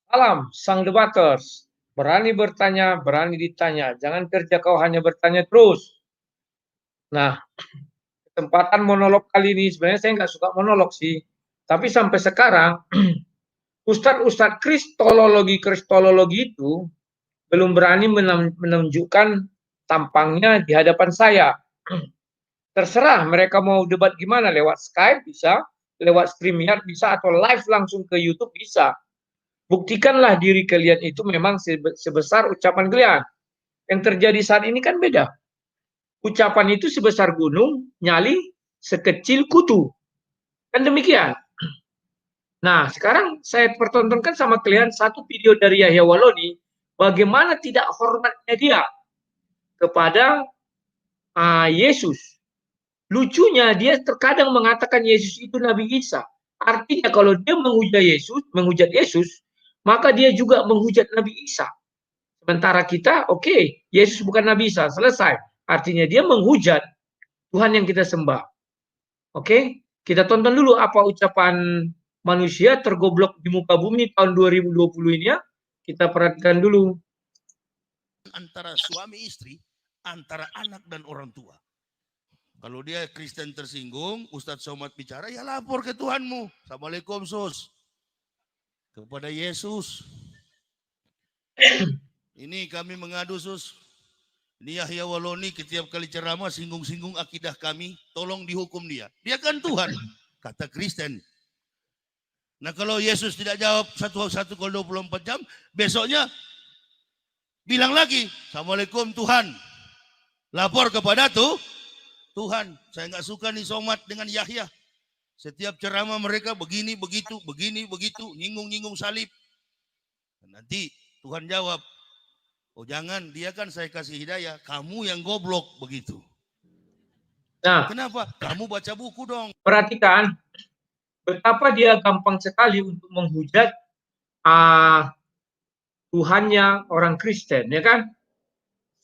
Salam, sang debaters. Berani bertanya, berani ditanya. Jangan kerja kau hanya bertanya terus. Nah, kesempatan monolog kali ini, sebenarnya saya nggak suka monolog sih. Tapi sampai sekarang, Ustadz-Ustadz Kristologi itu belum berani menunjukkan tampangnya di hadapan saya. Terserah mereka mau debat gimana, lewat Skype bisa, lewat StreamYard bisa, atau live langsung ke YouTube bisa. Buktikanlah diri kalian itu memang sebesar ucapan kalian. Yang terjadi saat ini kan beda. Ucapan itu sebesar gunung, nyali sekecil kutu. Kan demikian. Nah, sekarang saya pertontonkan sama kalian satu video dari Yahya Waloni, bagaimana tidak hormatnya dia kepada Yesus. Lucunya dia terkadang mengatakan Yesus itu Nabi Isa. Artinya kalau dia menghujat Yesus, maka dia juga menghujat Nabi Isa. Sementara kita, oke, Yesus bukan Nabi Isa, selesai. Artinya dia menghujat Tuhan yang kita sembah. Oke, kita tonton dulu apa ucapan manusia tergoblok di muka bumi tahun 2020 ini ya. Kita perhatikan dulu. Antara suami istri, antara anak dan orang tua. Kalau dia Kristen tersinggung, Ustadz Somad bicara, ya lapor ke Tuhanmu. Assalamualaikum sus. Kepada Yesus. Ini kami mengadu sus. Ini Yahya Waloni setiap kali ceramah singgung-singgung akidah kami. Tolong dihukum dia. Dia kan Tuhan. Kata Kristen. Nah kalau Yesus tidak jawab 1 kali 24 jam. Besoknya bilang lagi. Assalamualaikum Tuhan. Lapor kepada Tuhan, saya nggak suka nih Somad dengan Yahya. Setiap ceramah mereka begini, begitu, nyinggung-nyinggung salib. Nanti Tuhan jawab, oh jangan, dia kan saya kasih hidayah, kamu yang goblok begitu. Nah, kenapa? Kamu baca buku dong. Perhatikan, betapa dia gampang sekali untuk menghujat Tuhannya orang Kristen, ya kan?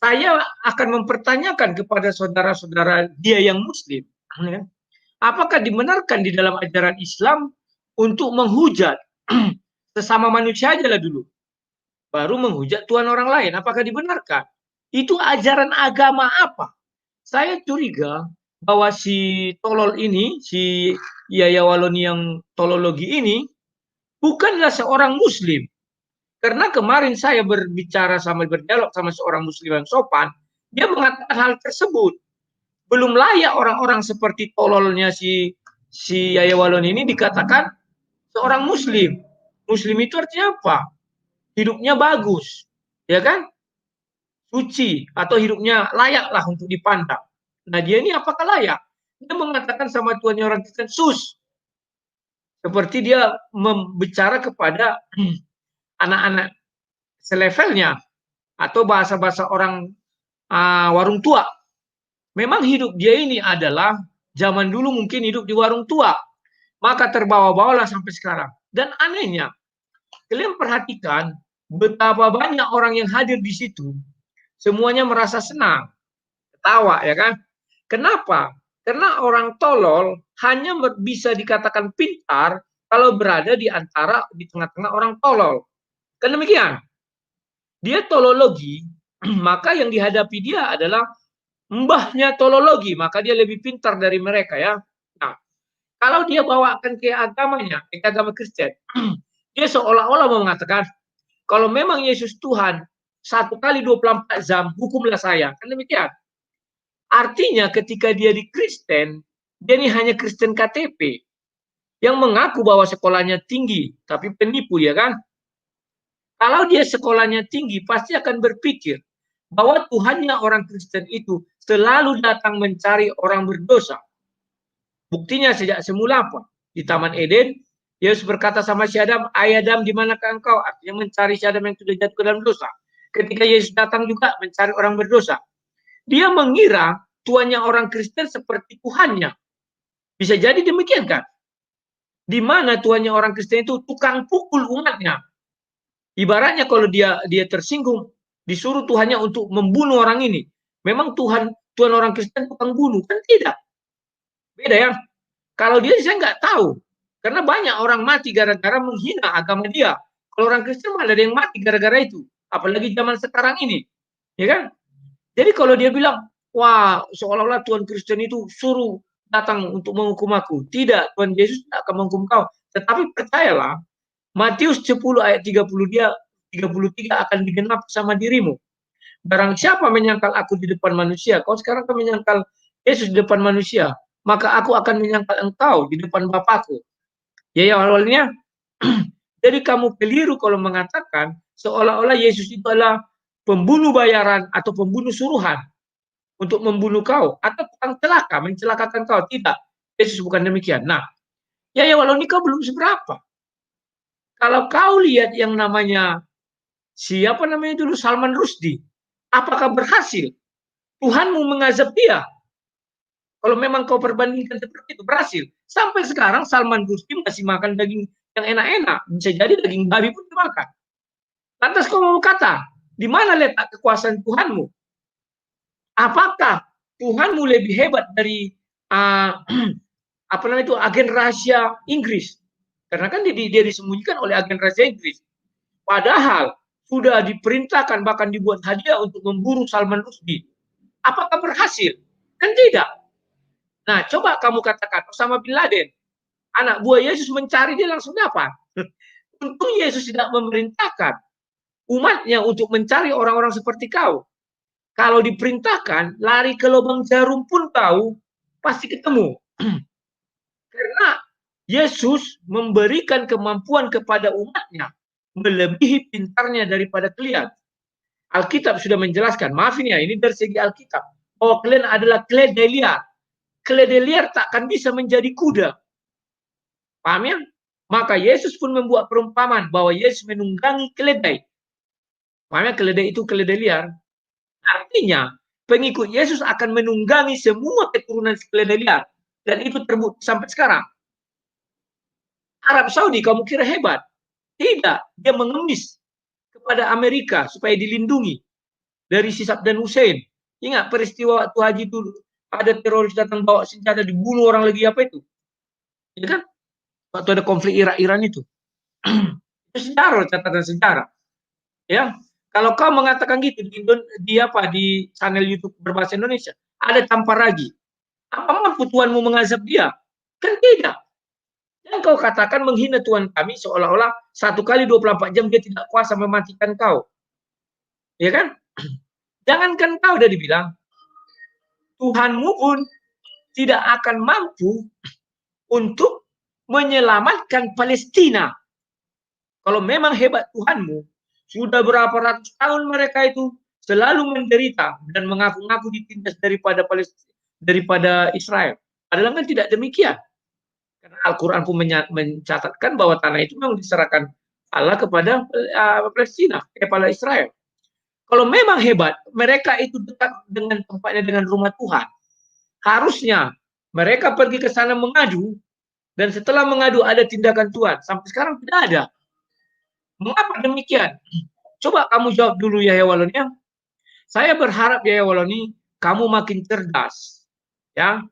Saya akan mempertanyakan kepada saudara-saudara dia yang Muslim, ya. Apakah dibenarkan di dalam ajaran Islam untuk menghujat sesama manusia aja lah dulu, baru menghujat Tuhan orang lain? Apakah dibenarkan? Itu ajaran agama apa? Saya curiga bahwa si tolol ini, si Yahya Waloni yang tolologi ini, bukanlah seorang Muslim. Karena kemarin saya berdialog sama seorang Muslim yang sopan, dia mengatakan hal tersebut. Belum layak orang-orang seperti tololnya si Yahya Waloni ini dikatakan seorang Muslim. Muslim itu artinya apa? Hidupnya bagus, ya kan? Suci, atau hidupnya layaklah untuk dipandang. Nah dia ini apakah layak? Dia mengatakan sama Tuhannya orang Kristen, sus. Seperti dia membicara kepada anak-anak selevelnya, atau bahasa-bahasa orang warung tua. Memang hidup dia ini adalah zaman dulu mungkin hidup di warung tua, maka terbawa-bawalah sampai sekarang. Dan anehnya, kalian perhatikan betapa banyak orang yang hadir di situ, semuanya merasa senang, ketawa, ya kan? Kenapa? Karena orang tolol hanya bisa dikatakan pintar kalau berada di tengah-tengah orang tolol. Kan demikian. Dia tolologi, maka yang dihadapi dia adalah mbahnya tolologi, maka dia lebih pintar dari mereka, ya. Nah, kalau dia bawakan ke agamanya, ke agama Kristen, dia seolah-olah mengatakan, kalau memang Yesus Tuhan, 1 kali 24 jam, hukumlah saya. Kan demikian. Artinya ketika dia di Kristen, dia ini hanya Kristen KTP, yang mengaku bahwa sekolahnya tinggi, tapi penipu, ya kan? Kalau dia sekolahnya tinggi, pasti akan berpikir bahwa Tuhannya orang Kristen itu selalu datang mencari orang berdosa. Buktinya sejak semula apa? Di Taman Eden, Yesus berkata sama si Adam, "Hai Adam, di manakah engkau?" Artinya mencari si Adam yang sudah jatuh ke dalam dosa. Ketika Yesus datang juga mencari orang berdosa. Dia mengira Tuhannya orang Kristen seperti Tuhannya. Bisa jadi demikian kan? Di mana Tuhannya orang Kristen itu tukang pukul umatnya. Ibaratnya kalau dia tersinggung, disuruh Tuhannya untuk membunuh orang ini. Memang Tuhan orang Kristen tukang bunuh? Kan tidak. Beda ya. Kalau dia saya nggak tahu. Karena banyak orang mati gara-gara menghina agama dia. Kalau orang Kristen malah ada yang mati gara-gara itu. Apalagi zaman sekarang ini. Ya kan? Jadi kalau dia bilang, wah seolah-olah Tuhan Kristen itu suruh datang untuk menghukum aku. Tidak, Tuhan Yesus tidak akan menghukum kau. Tetapi percayalah, Matius 10 ayat 33 akan digenap sama dirimu. Barang siapa menyangkal aku di depan manusia, kau sekarang kan menyangkal Yesus di depan manusia, maka aku akan menyangkal engkau di depan Bapakku. Ya awalnya, jadi kamu keliru kalau mengatakan seolah-olah Yesus itu adalah pembunuh bayaran atau pembunuh suruhan untuk membunuh kau atau tukang celaka, mencelakakan kau. Tidak, Yesus bukan demikian. Nah, ya walau ini kau belum seberapa. Kalau kau lihat yang namanya siapa namanya dulu Salman Rushdie, apakah berhasil? Tuhanmu mengazab dia. Kalau memang kau perbandingkan seperti itu, berhasil. Sampai sekarang Salman Rushdie masih makan daging yang enak-enak. Bisa jadi daging babi pun dimakan. Lantas kau mau kata, di mana letak kekuasaan Tuhanmu? Apakah Tuhanmu lebih hebat dari apa namanya itu agen rahasia Inggris? Karena kan dia disembunyikan oleh agen rahasia Inggris. Padahal sudah diperintahkan bahkan dibuat hadiah untuk memburu Salman Rushdie. Apakah berhasil? Kan tidak. Nah, coba kamu katakan Osama bin Laden, anak buah Yesus mencari dia langsung dapat. Untung Yesus tidak memerintahkan umatnya untuk mencari orang-orang seperti kau. Kalau diperintahkan, lari ke lubang jarum pun kau pasti ketemu. Karena Yesus memberikan kemampuan kepada umatnya melebihi pintarnya daripada kalian. Alkitab sudah menjelaskan, maafin ya, ini dari segi Alkitab, bahwa kalian adalah keledai liar. Keledai liar takkan bisa menjadi kuda. Paham ya? Maka Yesus pun membuat perumpamaan bahwa Yesus menunggangi keledai. Paham ya? Keledai itu keledai liar. Artinya, pengikut Yesus akan menunggangi semua keturunan keledai liar. Dan itu terbukti sampai sekarang. Arab Saudi, kamu kira hebat? Tidak, dia mengemis kepada Amerika supaya dilindungi dari si Saddam Hussein. Ingat peristiwa waktu haji dulu, ada teroris datang bawa senjata dibunuh orang lagi apa itu? Ya kan? Waktu ada konflik Irak-Iran itu. Itu sejarah, catatan sejarah. Ya, kalau kau mengatakan gitu di channel YouTube berbahasa Indonesia, ada tampar lagi. Apa mampu Tuhanmu mengazab dia? Kan tidak. Dan kau katakan menghina Tuhan kami seolah-olah 1 kali 24 jam dia tidak kuasa mematikan kau. Ya kan? Jangankan kau udah dibilang, Tuhanmu pun tidak akan mampu untuk menyelamatkan Palestina. Kalau memang hebat Tuhanmu, sudah berapa ratus tahun mereka itu selalu menderita dan mengaku-ngaku ditindas daripada Israel. Padahal kan tidak demikian. Karena Al-Quran pun mencatatkan bahwa tanah itu memang diserahkan Allah kepada Palestina, kepada Israel. Kalau memang hebat, mereka itu dekat dengan tempatnya dengan rumah Tuhan. Harusnya mereka pergi ke sana mengadu, dan setelah mengadu ada tindakan Tuhan. Sampai sekarang tidak ada. Mengapa demikian? Coba kamu jawab dulu ya Waloni. Saya berharap ya Waloni, kamu makin cerdas. Ya,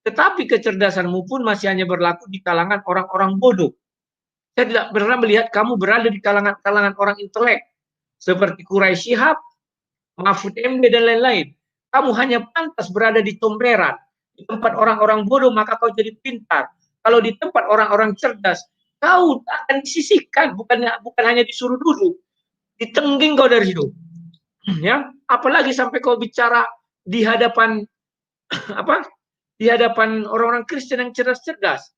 tetapi kecerdasanmu pun masih hanya berlaku di kalangan orang-orang bodoh. Saya tidak pernah melihat kamu berada di kalangan orang intelek seperti Quraisy Shihab, Mahfud MD dan lain-lain. Kamu hanya pantas berada di comberan, di tempat orang-orang bodoh maka kau jadi pintar. Kalau di tempat orang-orang cerdas, kau akan disisihkan, bukan hanya disuruh duduk, ditengging kau dari situ. Ya, apalagi sampai kau bicara di hadapan di hadapan orang-orang Kristen yang cerdas-cerdas.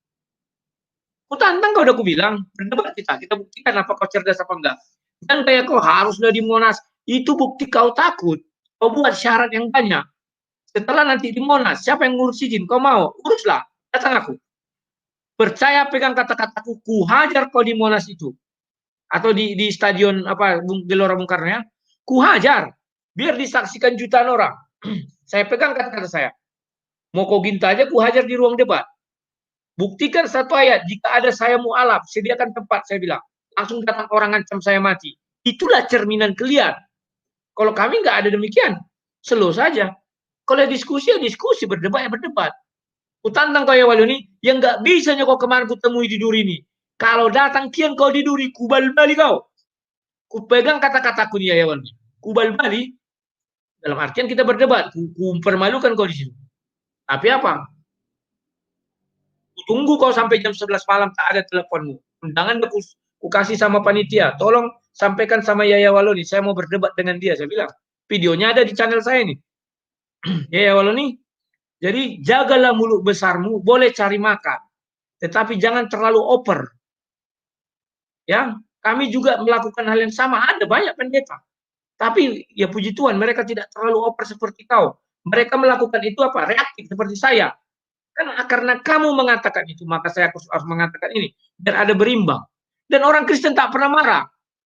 Kutantang kau udah aku bilang, berdebat kita buktikan apa kau cerdas apa enggak. Dan kayak kau harusnya di Monas, itu bukti kau takut. Kau buat syarat yang banyak. Setelah nanti di Monas, siapa yang ngurus izin? Kau mau? Uruslah, datang aku. Percaya pegang kata-kataku, ku hajar kau di Monas itu. Atau di stadion Gelora Bung Karno ya. Ku hajar, biar disaksikan jutaan orang. Saya pegang kata-kata saya. Mau kau ginta aja, ku hajar di ruang debat. Buktikan satu ayat, jika ada saya mu'alaf, sediakan tempat, saya bilang. Langsung datang orang ancam saya mati. Itulah cerminan kalian. Kalau kami nggak ada demikian, slow saja. Kalau diskusi, ya diskusi, berdebat, ya berdebat. Kutantang kau ya Waloni, yang nggak bisanya kau kemarin kutemui di Duri ini. Kalau datang kian kau di Duri, kubal balik kau. Kupegang kata-kataku nih ya Yawan. Kubal-bali dalam artian kita berdebat. Ku permalukan kau di sini. Tapi apa? Tunggu kau sampai jam 11 malam tak ada teleponmu. Undangan ku kasih sama panitia. Tolong sampaikan sama Yaya Waloni. Saya mau berdebat dengan dia. Saya bilang. Videonya ada di channel saya nih. Yaya Waloni. Jadi jagalah mulut besarmu. Boleh cari makan. Tetapi jangan terlalu over. Ya, kami juga melakukan hal yang sama. Ada banyak pendeta. Tapi ya puji Tuhan mereka tidak terlalu over seperti kau. Mereka melakukan itu apa? Reaktif seperti saya. Kan karena kamu mengatakan itu, maka saya harus mengatakan ini. Biar ada berimbang. Dan orang Kristen tak pernah marah.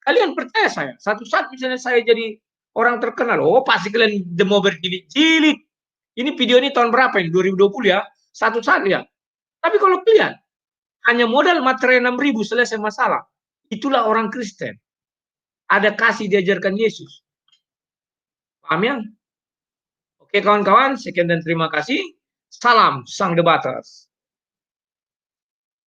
Kalian percaya saya. Satu saat misalnya saya jadi orang terkenal. Oh pasti kalian mau berjilid-jilid. Ini video ini tahun berapa ini? 2020 ya. Satu saat ya. Tapi kalau kalian hanya modal materi 6.000 selesai masalah. Itulah orang Kristen. Ada kasih diajarkan Yesus. Paham ya? Oke kawan-kawan, sekian dan terima kasih. Salam sang debaters.